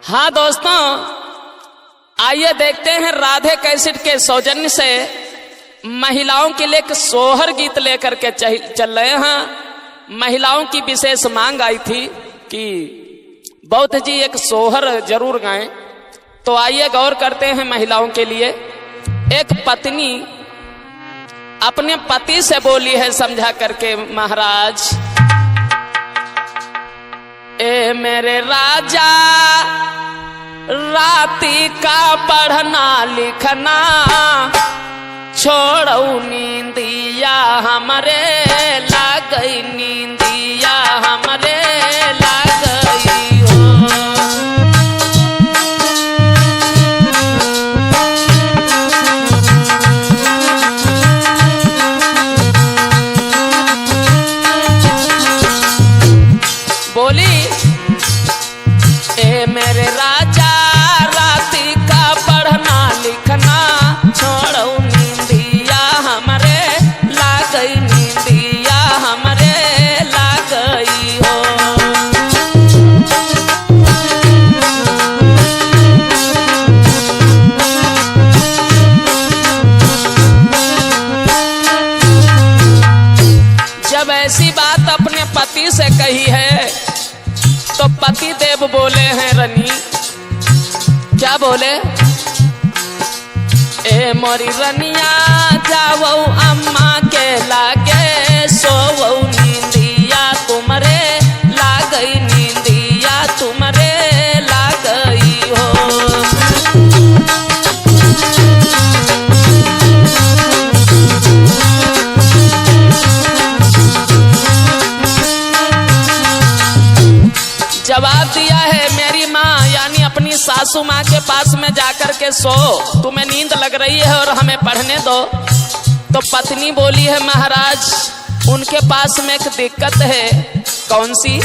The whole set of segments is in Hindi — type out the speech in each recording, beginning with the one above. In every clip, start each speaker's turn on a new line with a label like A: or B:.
A: हाँ दोस्तों, आइए देखते हैं राधे कैसेट के सौजन्य से महिलाओं के लिए एक सोहर गीत लेकर के चल रहे हैं। महिलाओं की विशेष मांग आई थी कि बौद्ध जी एक सोहर जरूर गाएं, तो आइए गौर करते हैं महिलाओं के लिए। एक पत्नी अपने पति से बोली है समझा करके, महाराज ए मेरे राजा, राती का पढ़ना लिखना छोड़ू नींदिया हमरे लाग गई, नींदिया हमरे लाग गई हो। बोली ए मेरे राजा, राती का पढ़ना लिखना छोड़ो नींदिया हमरे लाग गई, नींदिया हमरे लाग गई हो। जब ऐसी बात अपने पति से कही है तो पति देव बोले हैं रनी, क्या बोले? ए मोरी रनिया जावो अम्मा के लागे सोवो, नींदिया तुमरे लाग गई, नींदिया तुमरे लाग गई हो। जवाब दिया है मेरी माँ यानी अपनी सासू माँ के पास में जाकर के सो, तुम्हें नींद लग रही है और हमें पढ़ने दो। तो पत्नी बोली है महाराज उनके पास में एक दिक्कत है। कौन सी?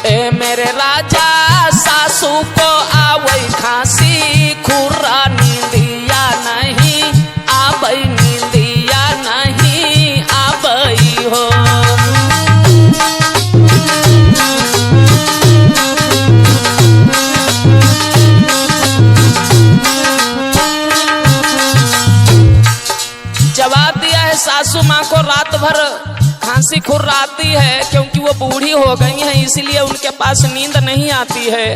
A: ए मेरे राजा, सासू को आवई खांसी खुर्रा, नींदिया नहीं आवई, नींदिया नहीं आवई हो। जवाब दिया है सासू माँ को रात भर खांसी खुर्राती है क्योंकि वो बूढ़ी हो गई हैं, इसलिए उनके पास नींद नहीं आती है।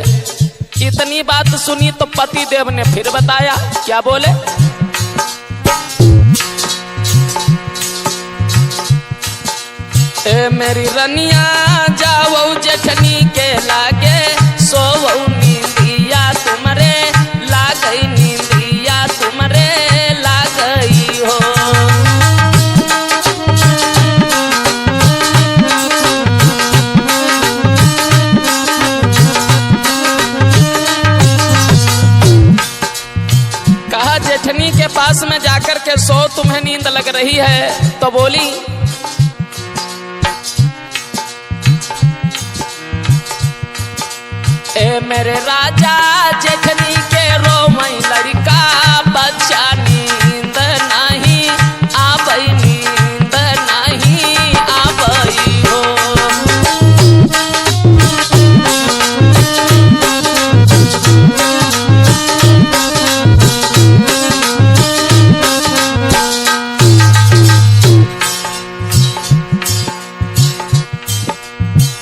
A: इतनी बात सुनी तो पति देव ने फिर बताया, क्या बोले? ए मेरी रनिया जावो जेठनी के लागे सोवो, नींदिया तुमरे लाग गई, नींदिया तुमरे लाग गई हो। कहा जेठनी के पास में जाकर के सो, तुम्हें नींद लग रही है। तो बोली ए मेरे राजा, जेठनी के रोमई लड़का बच्चा, नींद नहीं आवई, नींद नहीं आवई हो।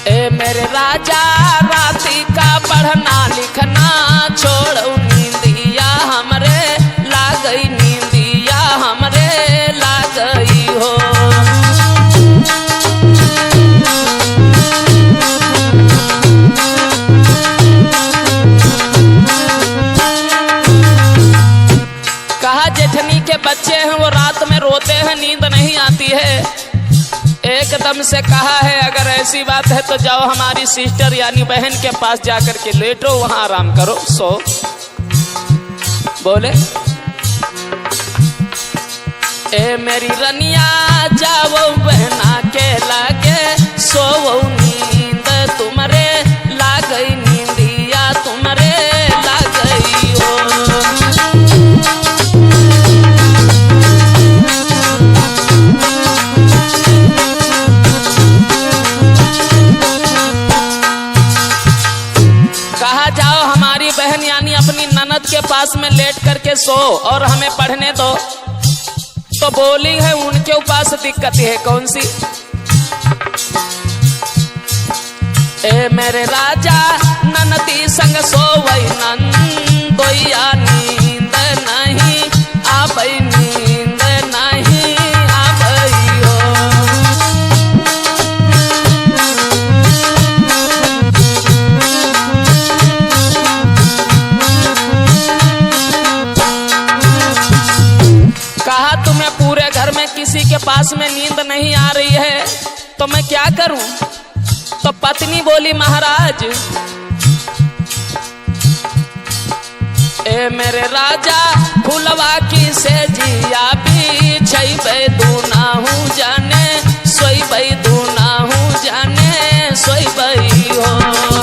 A: ए मेरे राजा, राती का पढ़ना लिखना छोड़ो, नींदिया हमरे लाग गई, नींदिया हमरे लाग गई हो। कहा जेठनी के बच्चे हैं वो रात में रोते हैं, नींद नहीं आती है। एकदम से कहा है अगर ऐसी बात है तो जाओ हमारी सिस्टर यानी बहन के पास जाकर के लेटो, वहां आराम करो, सो। बोले ए मेरी रनिया जाओ बहना के लागे सोवो, नींद तुमरे लाग गई, नींदिया तुमरे लाग गई हो। में लेट करके सो और हमें पढ़ने दो। तो बोली है उनके उपास दिक्कत है कौन सी? ए मेरे राजा ननदी संग सोवई नंदोइया, नींद नहीं आबई, नींद नहीं आबई हो। कहा तुम्हें पूरे घर में किसी के पास में नींद नहीं आ रही है तो मैं क्या करूं? तो पत्नी बोली महाराज ए मेरे राजा फुलवा की से जिया भी छैबे दूना हूँ जाने, सोई बई दूना हूँ जाने, सोई बई हो।